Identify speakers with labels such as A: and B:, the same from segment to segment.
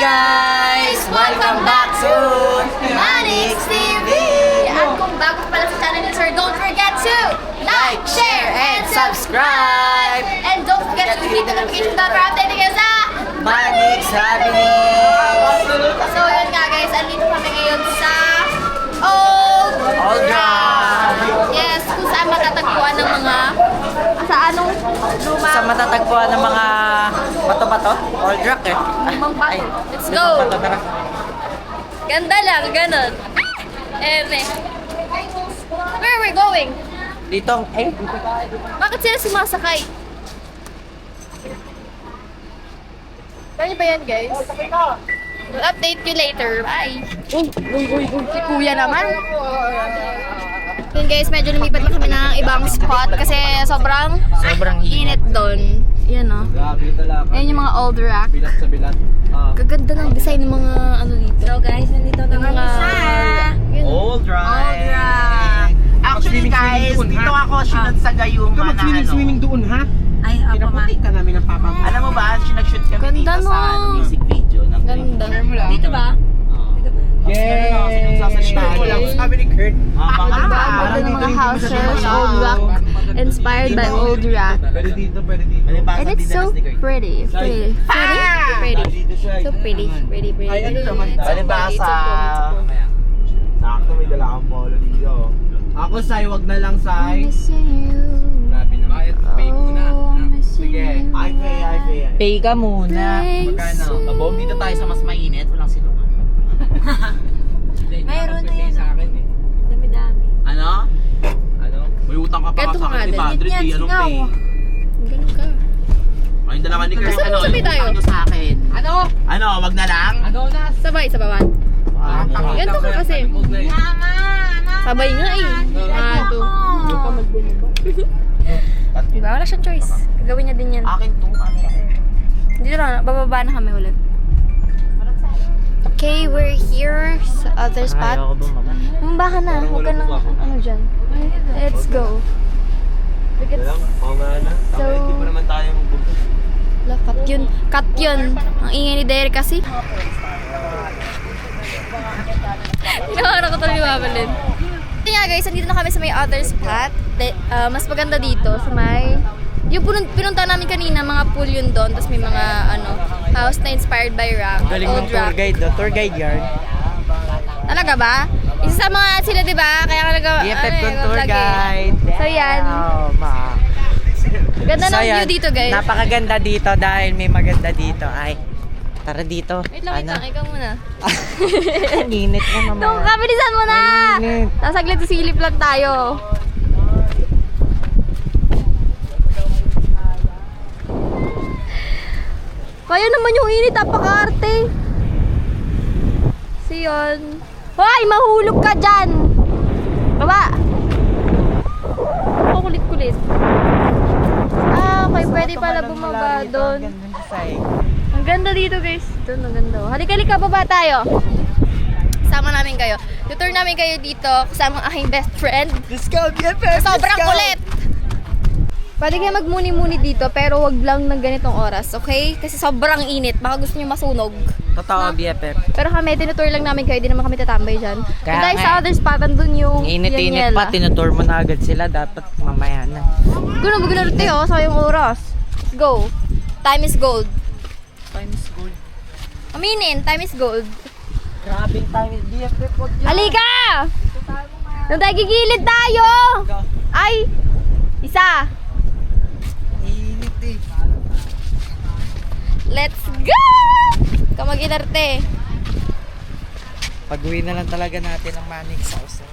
A: guys! Welcome back to
B: Manix TV! At kung bago pala sa channel ni Sir, don't forget to like, share, and subscribe! And don't forget to hit the notification bell para updated kayo sa
A: Manix Happenings!
B: So yun nga guys, andito kami ngayon sa Old
A: Drum!
B: Yes, kung saan matatagpuan ng mga sa anong luma?
A: Sa matatagpuan ng mga bato-bato? Old rock eh.
B: Lumang
A: Ay,
B: bato. Let's go!
A: lumang bato, tara.
B: Ganda lang, ganun. Eme. Where are we going?
A: Dito, dito.
B: Bakit sila sumasakay? Kaya ba yan, guys? We'll update you later. Bye! Si Kuya naman. Yun guys, medyo lumipat na kami ng ibang spot kasi sobrang init doon. Yan o. Ayan yung mga old rack.
C: Bilat sa bilat.
B: Gaganda ng design ng mga ano dito. So guys, nandito na mga
C: Old
B: old rack.
D: Actually guys, dito ako sinag sa Gayuma na ano.
C: Swimming doon ha?
D: Ay, ako ma.
C: Pinaputik ka namin ng papa mo.
D: Alam mo ba, sinag-shoot kami
B: Ganda
D: dito sa
B: no.
D: music video. Ng
B: Ganda.
D: Dito ba?
C: Yay! Sabi ni Kurt.
B: Ganda ng mga houses, old rock, inspired by old rock.
C: Pwede dito, pwede dito.
B: And it's so pretty. Pretty. So pretty. Pretty.
C: Ay, ano naman?
D: Palibasa.
C: Sakto, may dala kang polo dito. Ako, Sai, wag na lang, Sai.
B: Missing you.
C: Grabe naman.
B: Oh, I'm missing
C: Sige,
B: you.
C: ay, pay.
A: Pay ka muna.
C: Magkano?
D: Kabog dito tayo sa mas mainit, walang silungan.
C: Mayroon na yan. Sa akin eh.
D: Ano?
C: Ano?
D: May utang ka pa
B: Ganito
D: sa
B: nga
D: akin,
B: din.
D: 500 eh. Anong pay?
B: Ganun ka.
D: Ay, yung dalawa ni Kurt.
B: Basta magsabi tayo.
D: Ano sa akin? Ano? Wag na lang?
B: Sabay, sabawan. Ganito ka kasi. Sabay nga eh. Ito. Diba? Wala siyang choice. Gagawin niya din yan.
D: Akin to. Ano?
B: Dito na, bababa na kami ulit. Okay, we're here sa other spot.
A: Ayaw ko bumaba.
B: Bumaba ka na. Huwag ka nang ano dyan. Let's go. Look at
C: Mamaya na.
B: So,
C: Hindi pa naman tayo magbubuk.
B: cut yun. Cut yun. Ang ingay ni Derek kasi. Nakakara ko tuloy mabalin. Ito nga guys, nandito na kami sa may other spot. Mas maganda dito sa may... Yung pinunta namin kanina, mga pool yun doon. Tapos may mga house na inspired by rock.
A: Galing ng
B: Old
A: tour
B: rock.
A: guide. Tour guide yard.
B: Talaga ba? Isa sa mga sila, di ba? Kaya ka
A: BFF kong tour guide.
B: So yan. Ganda ng
A: So,
B: view
A: yan.
B: dito guys.
A: Napakaganda dito dahil may maganda dito. Ay, tara dito.
B: Wait lang, ikaw muna.
A: Ang init na naman.
B: No, kabilisan mo na!
A: Mainit.
B: Nasaglit silip lang tayo. Kaya naman yung init, apakarte. So yun. Hoy, mahulog ka dyan! Baba! Ako kulit-kulit. Ah, okay, pwede pala bumaba doon. Ang ganda dito guys. Doon, ang ganda. Halika, baba tayo. Kasama namin kayo. Tutor namin kayo dito kasama ang aking best friend.
A: Let's go, BFF!
B: Sobrang kulit! Pwede kayo magmuni-muni dito pero wag lang ng ganitong oras, okay? Kasi sobrang init. Baka gusto nyo masunog.
A: Totoo, BFF.
B: Pero kami, tinutur lang namin kayo. Di naman kami tatambay dyan.
A: Kaya
B: Kung tayo
A: nga
B: sa other spot, andun yung
A: Init-init pa, tinutour mo na agad sila. Dapat mamaya na.
B: Gano'n, magunarute oh. Sayang oras. Let's go. Time is gold.
A: Time is gold.
B: Aminin, time is gold.
A: Grabing time is BFF. Wag yan.
B: Halika! Doon tayo gigilid tayo! Ay! Isa!
A: Init eh.
B: Let's go! Kamaginarte.
A: Pag-uwi na lang talaga natin ang Manix House.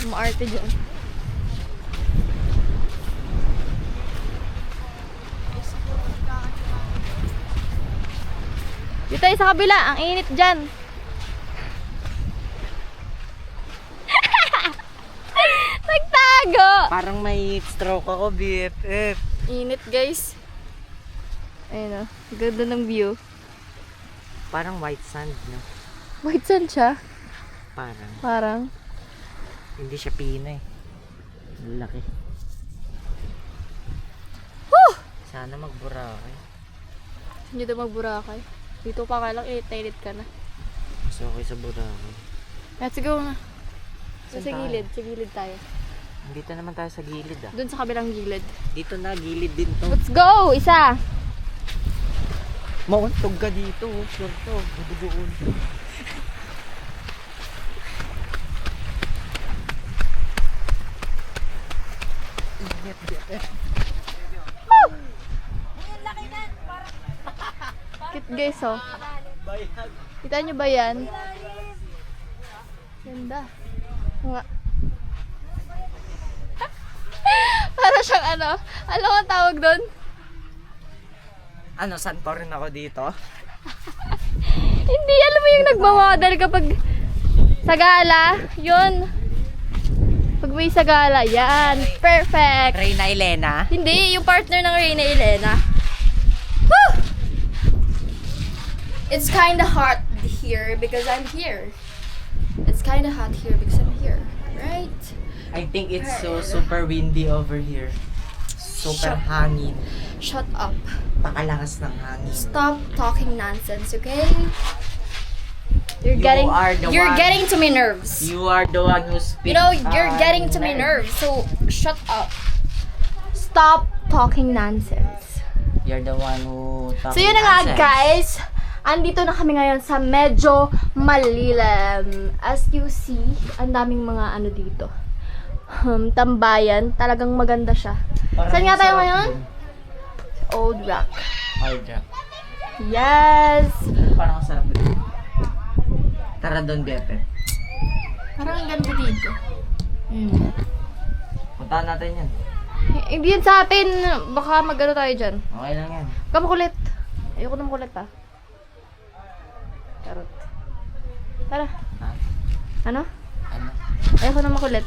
B: Maarte dyan. Dito tayo sa kabila. Ang init dyan. Nagtago!
A: Parang may stroke ako, BFF.
B: Init guys. Ayun o. Ganda ng view.
A: Parang white sand, no?
B: White sand siya.
A: Parang.
B: Parang.
A: Hindi siya pina eh. Laki.
B: Woo!
A: Sana Boracay.
B: Hindi daw mag-Boracay. Dito pa ka lang, init ka na.
C: Mas okay sa Boracay.
B: Let's go na.
C: Saan
B: Sa
C: tayo?
B: gilid, sa gilid tayo.
C: Dito naman tayo sa gilid ah.
B: Doon sa kabilang gilid.
C: Dito na, gilid din to.
B: Let's go! Isa!
C: Mauntog ka dito, sure to. Madugoon.
B: Cute guys, oh. Kita nyo ba yan? Ganda. Nga. Para siyang ano? Ano ang tawag doon?
A: Ano, saan pa rin ako dito?
B: Hindi, alam mo yung nagmamodel kapag sa gala. Yun. Pag may sa gala, yan. Perfect.
A: Reyna Elena.
B: Hindi, yung partner ng Reyna Elena. Woo! It's kinda hot here because I'm here. It's kinda hot here because I'm here. Right?
A: I think it's so super windy over here. Super
B: Shut-
A: hangin.
B: Shut up.
A: Pakalakas ng hangin.
B: Stop talking nonsense, okay? You're
A: You
B: getting
A: are the
B: you're
A: one.
B: getting to my nerves.
A: You are the one who speaks.
B: You know, you're getting to my nerves. So shut up. Stop talking nonsense.
A: You're the one who
B: So yun na nga guys, andito na kami ngayon sa medyo malilim. As you see, ang daming mga ano dito. Tambayan, talagang maganda siya. Saan nga tayo ngayon? Old Rock.
A: Old Rock.
B: Yes!
A: Parang ang sarap dito. Tara doon, Bepe.
B: Parang ang ganda dito.
C: Puntahan natin yan.
B: Hindi yan sa atin. Baka mag-ano tayo dyan.
C: Okay lang yan.
B: Huwag ka makulit. Ayoko na makulit ah. Charot. Tara.
C: Ha?
B: Ano?
C: Ano?
B: Ayoko na makulit.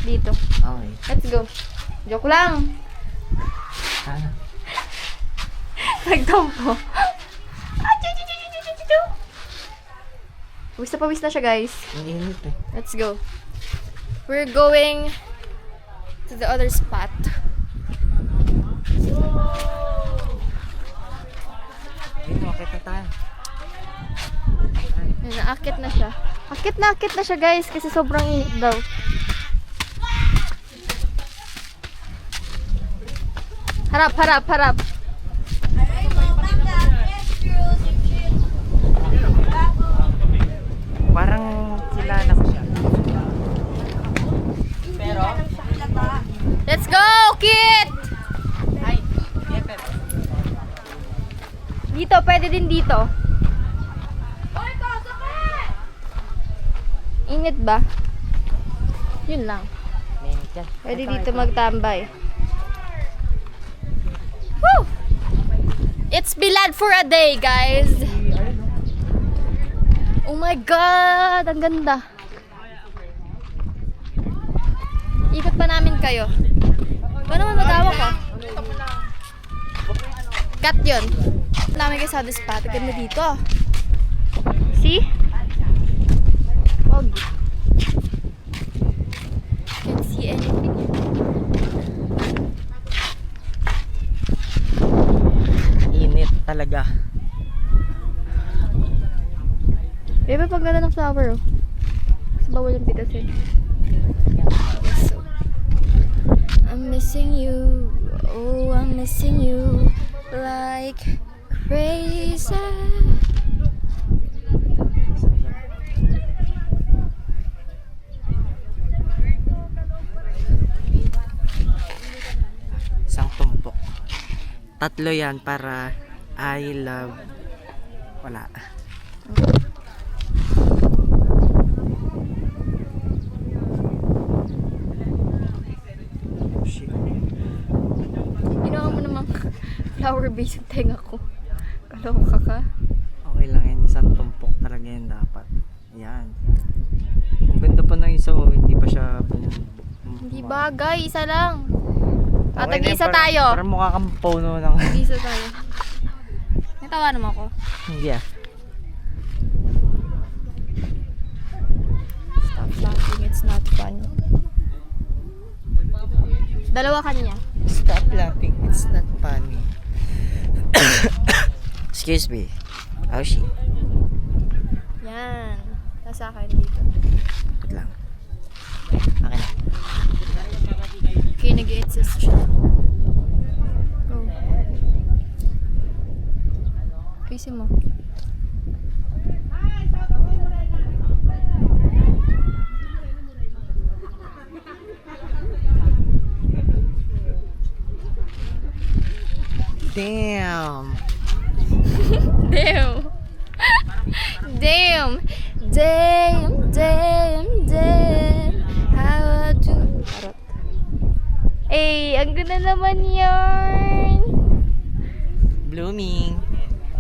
B: Dito.
C: Okay.
B: Let's go. Joke lang.
C: Sana.
B: Nagtampo. Pawis na siya guys.
C: Ang init eh.
B: Let's go. We're going to the other spot.
C: Ayun, okay na tayo.
B: Yan, naakit na siya. Akit na siya guys kasi sobrang init daw. Harap, harap, harap.
A: Parang kilala ko siya. Pero,
B: Let's go, Kit!
A: ay, Bepe.
B: Dito, pwede din dito. Init ba? Yun lang.
A: Mainit yan.
B: Pwede dito magtambay. Woo! It's Bilad for a day, guys. Oh my God! Ang ganda. Ikot pa namin kayo. Paano naman magawa ko? Cut yun. Namin kayo sa other spot. Ang ganda dito. See? Pogi. Can't see anything.
A: Init talaga.
B: Bebe, pag ganda ng flower, oh. Kasi bawal yung pitasin. So, I'm missing you. Oh, I'm missing you. Like crazy.
A: Isang tumpok. Tatlo yan para I love. Wala. Shit.
B: Ginawa mo namang flower base yung tenga ko. Kaloka ka.
A: Okay lang yan. Isang tumpok talaga yan dapat. Yan. Ang ganda pa ng isa, oh. Hindi pa siya
B: Hindi bagay, isa lang.
A: Okay na
B: Tatag-isa
A: yan,
B: tayo.
A: Parang mukha kang puno ng...
B: Tag-isa tayo. Natawa naman ako.
A: Yeah.
B: Stop laughing, it's not funny. Dalawa kanya.
A: Stop laughing. It's not funny. Excuse me. Oh, shit.
B: Yan. Nasa akin dito.
A: Wait lang. Akin na.
B: Okay, nag-i-exist siya. Go. Ayusin mo.
A: Damn.
B: Damn. Damn. Damn. Damn. Damn. How to... Charot. Eh, ang ganda naman yarn.
A: Blooming.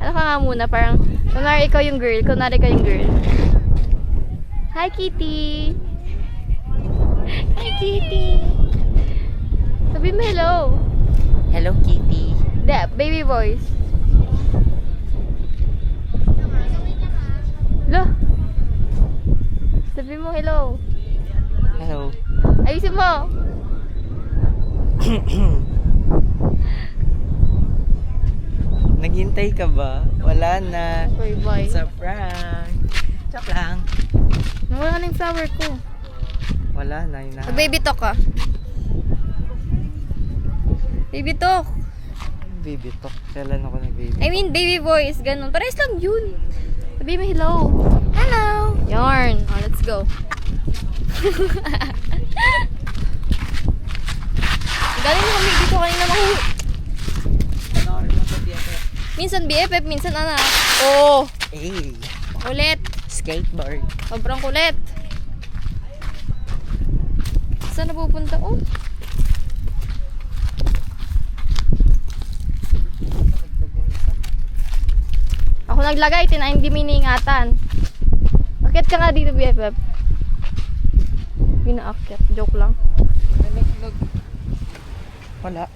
B: Ano ka nga muna, parang, kunwari ikaw yung girl, kunwari ikaw yung girl. Hi, Kitty! Hi, Kitty! Sabi mo hello.
A: Hello, Kitty.
B: Da, baby voice. Lo! Sabi mo hello.
A: Hello.
B: Ayusin mo!
A: Naghintay ka ba? Wala na.
B: Bye-bye.
A: It's a prank. Joke lang.
B: Nawala na yung flower ko.
A: Wala na. Yun na.
B: Baby talk ka. Baby talk.
A: Baby talk. Kailan ako nag-baby
B: I mean, baby voice. Ganun. Parehas lang yun. Sabi mo hello. Hello. Yarn. Oh, let's go. Galing mo kami dito kanina minsan BFF, minsan anak. Oh,
A: Hey.
B: kulit.
A: Skateboard.
B: Sobrang kulit. Saan na pupunta? Oh. Ako naglagay, hindi miningatan. Akit ka nga dito, BFF. Ginaakyat. Joke lang.
A: Wala.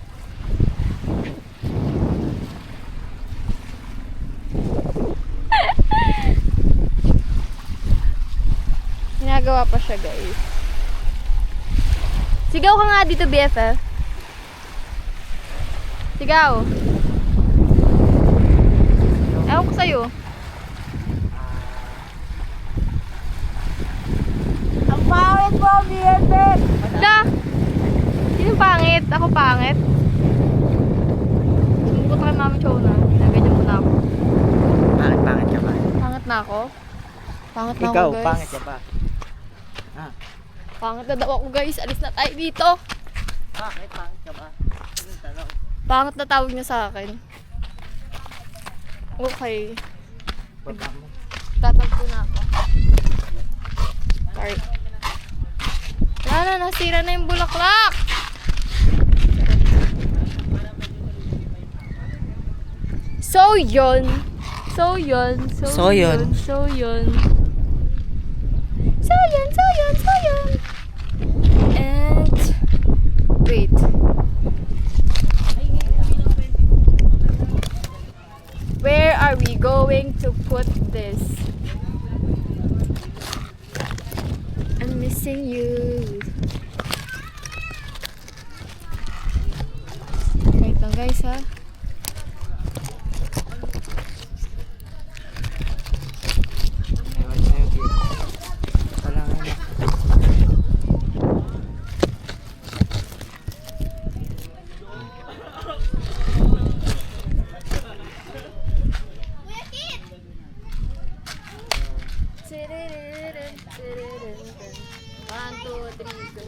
B: Ginagawa pa siya, guys. Sigaw ka nga dito, BFF. Sigaw. Ewan ko sa'yo.
D: Ang pangit mo, BFF!
B: Hala! Sino pangit? Ako pangit? Sumukot kay Mami Chona. Ginaganyan mo na ako.
A: Pangit ka ba?
B: Pangit na ako? Pangit na
A: Ikaw,
B: ako, guys.
A: pangit ka ba? Ah.
B: Pangit na daw ako, guys. Alis na tayo dito.
A: Bakit? Pangit ka ba? Anong tanong?
B: Pangit na tawag niya sa akin. Okay.
A: Baba mo.
B: Tatagpo na ako. Sorry. Wala na, nasira na yung bulaklak. So yun. So yun.
A: So yun.
B: So yun. So yun. So yun. So yun. And wait. Where are we going to put this? I'm missing you. Wait lang guys ha.
A: Ewan sa'yo, Gil. Wala nga na.
B: One, two, three, go.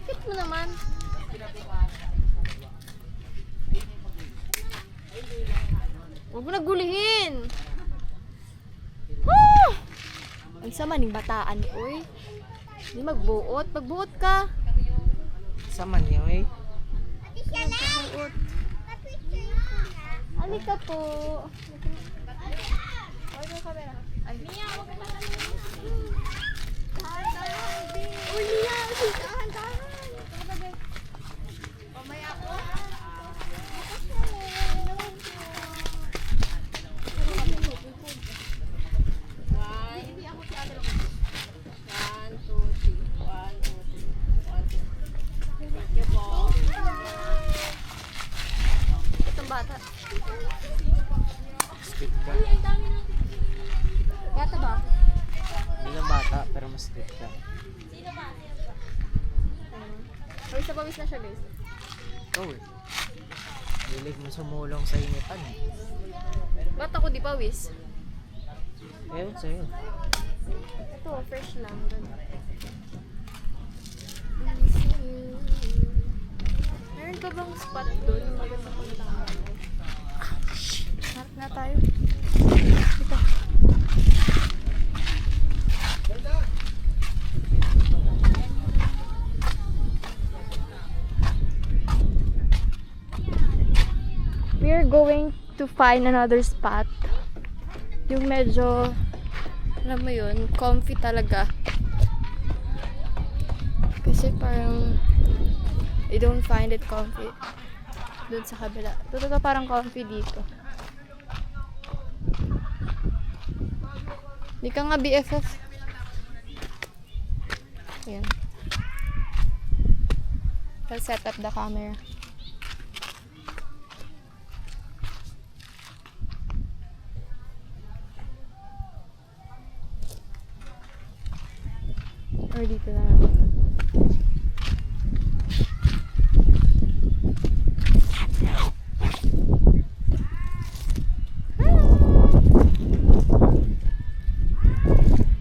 B: Cute mo naman. Huwag mo nagulihin. Ah! Ang sama ning bataan ni oy. Hindi magbuot. Magbuot ka.
A: Sama niyo eh.
B: Magbuot. Halika po. Order yung camera. Ay. Mia, huwag ka dahan-dahan. Uy, Mia, dahan-dahan. Mamaya ako. One, two, three. Thank you po.
A: malapit ka.
B: Pawis na pawis na siya, guys.
A: Ikaw eh. Hilig mo sumulong sa initan eh.
B: Ba't ako di pawis?
A: Ewan sa'yo.
B: Ito, fresh lang. Meron pa bang spot doon? Maganda ko na harap na tayo. Ito. We're going to find another spot. Yung medyo, alam mo yun, comfy talaga. Kasi parang, I don't find it comfy doon sa kabila. Totoo parang comfy dito. Di ka nga BFF. Ayan. I'll set up the camera. Or dito na lang.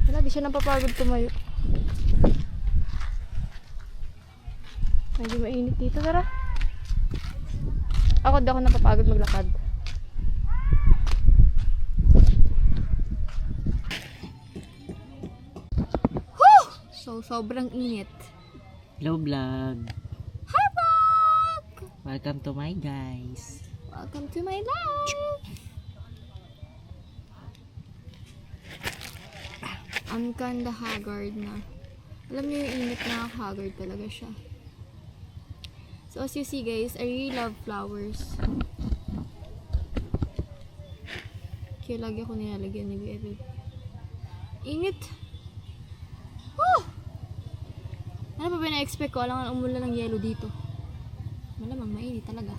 B: Wala, di siya napapagod tumayo. Medyo mainit dito, tara. Ako di ako napapagod maglakad. So, sobrang init.
A: Hello vlog.
B: Hi, vlog!
A: Welcome to my guys.
B: Welcome to my life! I'm kinda haggard na. Alam niyo yung init na haggard talaga siya. So, as you see guys, I really love flowers. Kaya lagi ako nilalagyan ni Bebe. Init! Woo! Ano pa ba na-expect ko? Alangan umulan ng yelo dito. Malamang mainit talaga.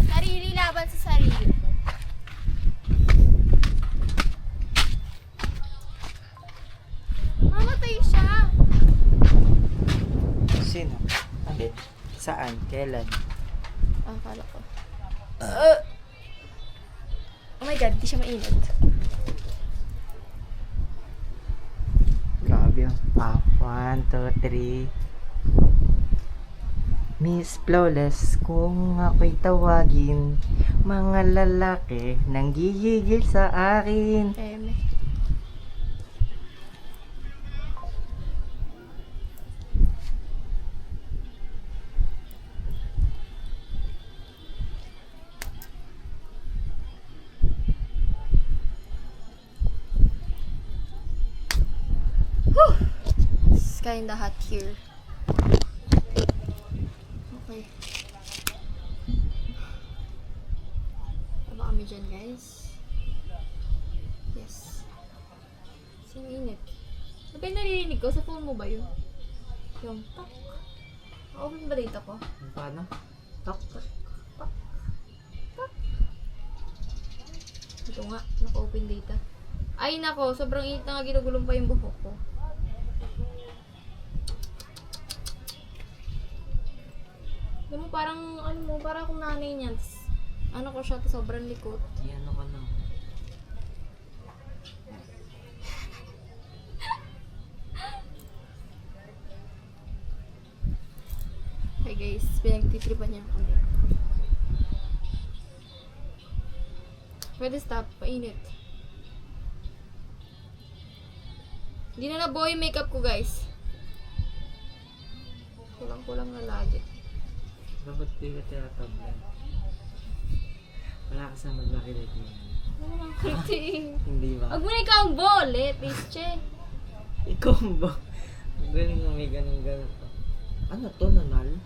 B: Sarili laban sa sarili. Mamatay siya.
A: Sino? Alin? Saan? Kailan?
B: Ah, akala ko. Oh my god, di siya mainit.
A: Grabe yun. 1, 2, 3. Miss Flawless, kung ako'y tawagin, mga lalaki nang gigigil sa akin.
B: Eme. It's kinda hot here. Okay. Taba kami dyan, guys. Yes. Sino init? Ano ba yung naririnig ko? Sa phone mo ba yun? Yung tak. Open ba data ko?
A: Paano? Tok.
B: Ito nga, naka-open data. Ay nako, sobrang init na nga, ginugulong pa yung buhok ko. Alam mo, parang, ano mo, parang akong nanay niyan. Tas, ano ko siya, tas sobrang likot.
A: Yan ako na.
B: Okay guys, pinagtitripan niya ako. Pwede stop, painit. Hindi na nabuo yung makeup ko guys. Kulang-kulang na lagi.
A: Dapat di ka tinatablan. Wala ka sa maglaki-laki.
B: Ano ang kriting?
A: Hindi ba?
B: Huwag mo na ikaw ang bolet, Che.
A: Ikaw ba? Ang galing mo may ganun-ganun to. Ano to, nanal?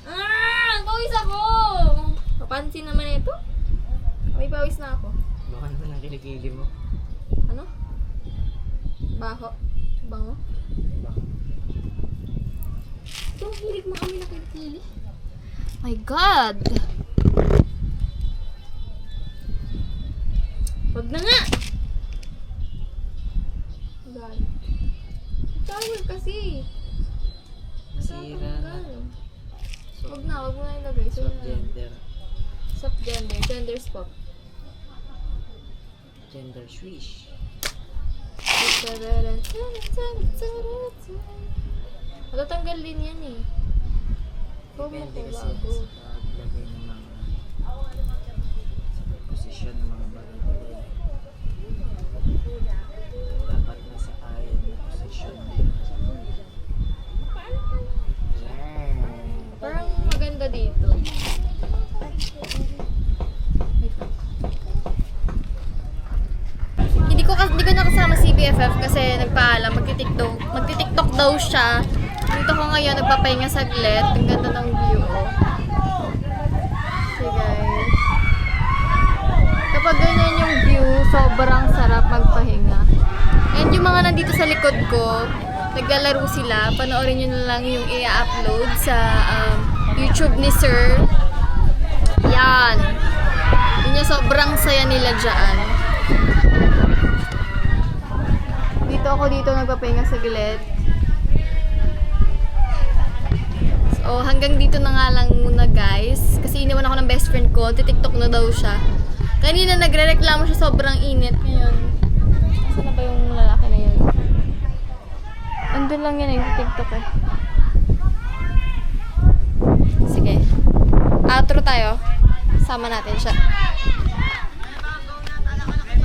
B: Ah! Pawis ako! Papansin naman ito. May pawis na ako.
A: Baka naman ang kilikili mo.
B: Ano? Baho. Bango. Ito, hilig mo kami na kilikili. My God! Wag na nga! God. Towel kasi.
A: Nasira na.
B: Wag na, wag mo na ilagay. So,
A: Gender.
B: Sub gender. Gender swap.
A: Gender swish.
B: Matatanggal din yan eh. Huwag mo
A: Depende
B: ko
A: kasi
B: bago.
A: sa paglagay ng mga sa posisyon ng mga bagay. Dapat nasa ayon na posisyon. Yan.
B: Parang maganda dito. Wait lang. Hindi ko nakasama si BFF kasi nagpaalam, magti-TikTok daw siya. Dito ko ngayon, nagpapahinga saglit. Ang ganda ng view, oh. Okay, guys. Kapag ganyan yung view, sobrang sarap magpahinga. And yung mga nandito sa likod ko, naglalaro sila. Panoorin nyo na lang yung i-upload sa YouTube ni Sir. Yan. Yun yung sobrang saya nila dyan. Dito nagpapahinga saglit. So, hanggang dito na nga lang muna guys. Kasi iniwan ako ng best friend ko. TikTok na daw siya. Kanina nagre-reklamo siya sobrang init. Ngayon, saan na ba yung lalaki na yun? Andun lang yan yung TikTok eh. Sige. Outro tayo. Sama natin siya.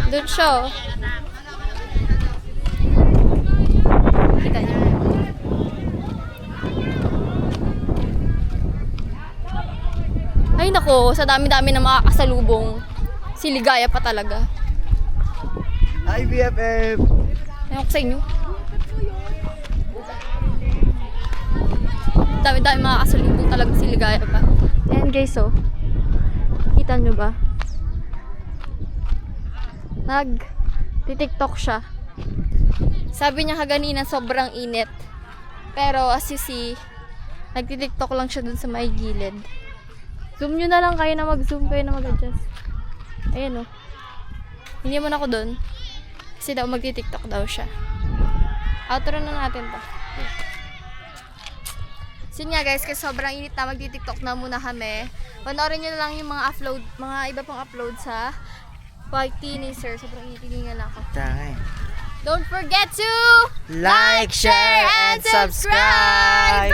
B: Doon siya oh. Kita niyo. Ay nako, sa dami-dami na makakasalubong. Si Ligaya pa talaga.
C: Hi, BFF!
B: Ayaw ko sa inyo. Dami-dami makakasalubong talaga si Ligaya pa. Ayan guys oh. Kita nyo ba? Nag-TikTok siya. Sabi niya kaganina sobrang init. Pero as you see, nag-TikTok lang siya dun sa may gilid. Zoom nyo na lang, kayo na mag-zoom, kayo na mag-adjust. Ayan o. Hindi mo na ako dun. Kasi daw mag-TikTok daw siya. Outro na natin to. So yun nga guys, kasi sobrang init na, mag-TikTok na muna kami. Panoorin nyo na lang yung mga iba pang upload sa party ni Sir. Sobrang initingin na ako.
A: Tangay.
B: Don't forget to
A: Like, share, and subscribe!